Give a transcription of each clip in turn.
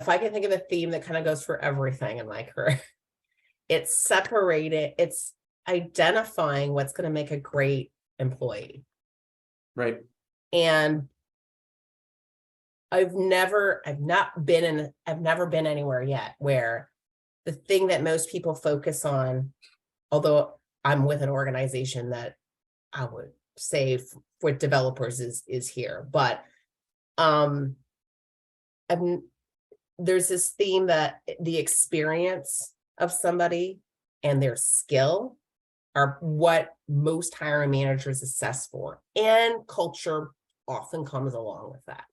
if I can think of a theme that kind of goes for everything in my career, it's separated, it's identifying what's going to make a great employee. Right. And I've never been anywhere yet where the thing that most people focus on, although I'm with an organization that I would say for developers is here, but there's this theme that the experience of somebody and their skill are what most hiring managers assess for, and culture often comes along with that.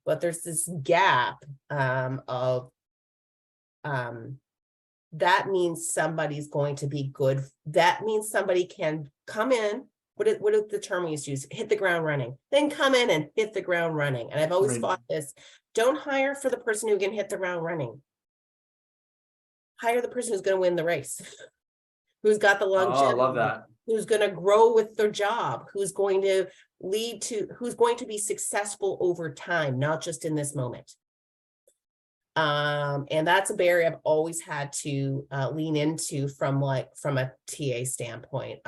But there's this gap of that means somebody's going to be good. That means somebody can come in. What is the term we used to use? Hit the ground running. Then come in and hit the ground running. And I've always thought this: don't hire for the person who can hit the ground running. Hire the person who's going to win the race, who's got the longevity. Oh, I love that. Who's going to grow with their job, who's going to be successful over time, not just in this moment. And that's a barrier I've always had to lean into from a TA standpoint.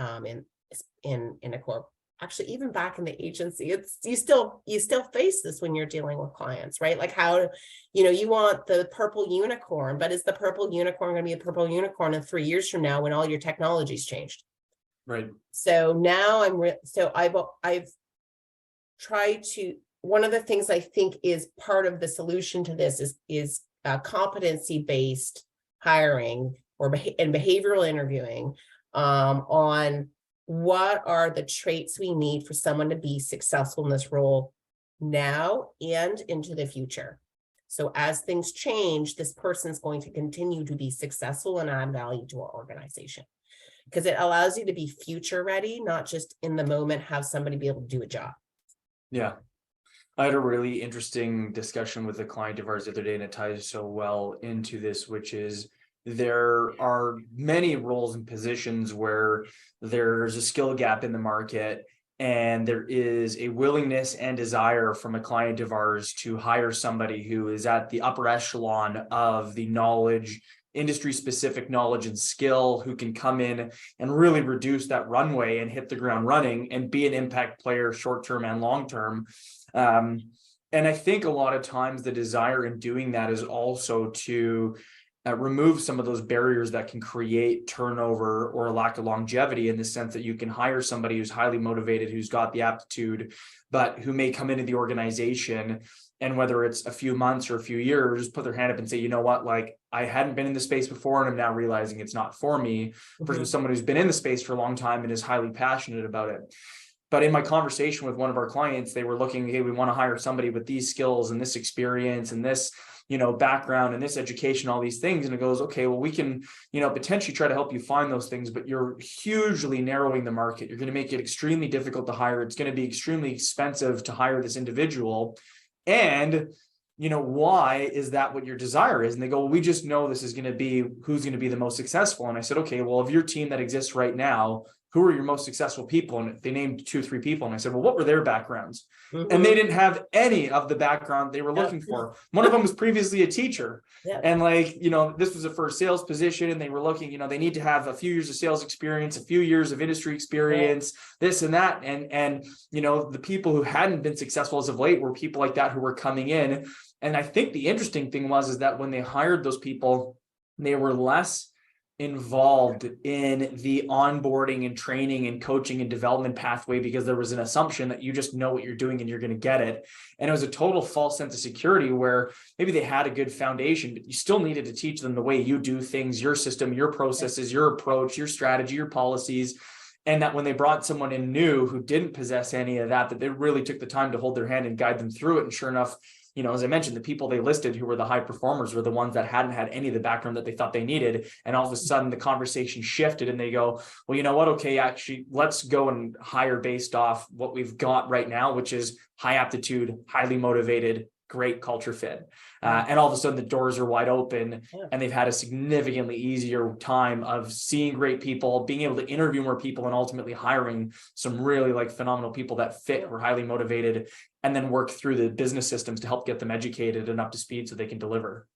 In a corp, actually, even back in the agency, it's you still face this when you're dealing with clients, right? Like how, you want the purple unicorn, but is the purple unicorn going to be a purple unicorn in 3 years from now when all your technology's changed? Right. So now I've tried to, one of the things I think is part of the solution to this is competency-based hiring and behavioral interviewing on what are the traits we need for someone to be successful in this role now and into the future. So as things change, this person's going to continue to be successful and add value to our organization, because it allows you to be future ready, not just in the moment have somebody be able to do a job. Yeah. I had a really interesting discussion with a client of ours the other day, and it ties so well into this, which is there are many roles and positions where there's a skill gap in the market, and there is a willingness and desire from a client of ours to hire somebody who is at the upper echelon of the knowledge, industry specific knowledge and skill, who can come in and really reduce that runway and hit the ground running and be an impact player short-term and long-term. And I think a lot of times the desire in doing that is also to remove some of those barriers that can create turnover or a lack of longevity, in the sense that you can hire somebody who's highly motivated, who's got the aptitude, but who may come into the organization, and whether it's a few months or a few years, put their hand up and say, you know what, like I hadn't been in the space before and I'm now realizing it's not for me, versus someone who's been in the space for a long time and is highly passionate about it. But in my conversation with one of our clients, they were looking, hey, we want to hire somebody with these skills and this experience and this, background and this education, all these things. And it goes, okay, well, we can, potentially try to help you find those things, but you're hugely narrowing the market. You're going to make it extremely difficult to hire. It's going to be extremely expensive to hire this individual. And, why is that what your desire is? And they go, well, we just know this is going to be who's going to be the most successful. And I said, okay, well, of your team that exists right now, who are your most successful people? And they named 2 or 3 people. And I said, well, what were their backgrounds? And they didn't have any of the background they were looking for. One of them was previously a teacher. And this was a first sales position, and they were looking, they need to have a few years of sales experience, a few years of industry experience, this and that. And the people who hadn't been successful as of late were people like that who were coming in. And I think the interesting thing is that when they hired those people, they were less involved in the onboarding and training and coaching and development pathway, because there was an assumption that you just know what you're doing and you're going to get it. And it was a total false sense of security, where maybe they had a good foundation, but you still needed to teach them the way you do things, your system, your processes, your approach, your strategy, your policies. And that when they brought someone in new who didn't possess any of that, that they really took the time to hold their hand and guide them through it. And sure enough, as I mentioned, the people they listed who were the high performers were the ones that hadn't had any of the background that they thought they needed. And all of a sudden the conversation shifted and they go, well, you know what? Okay, actually, let's go and hire based off what we've got right now, which is high aptitude, highly motivated, great culture fit. And all of a sudden the doors are wide open, Yeah. and they've had a significantly easier time of seeing great people, being able to interview more people, and ultimately hiring some really like phenomenal people that fit, who are highly motivated, and then work through the business systems to help get them educated and up to speed so they can deliver.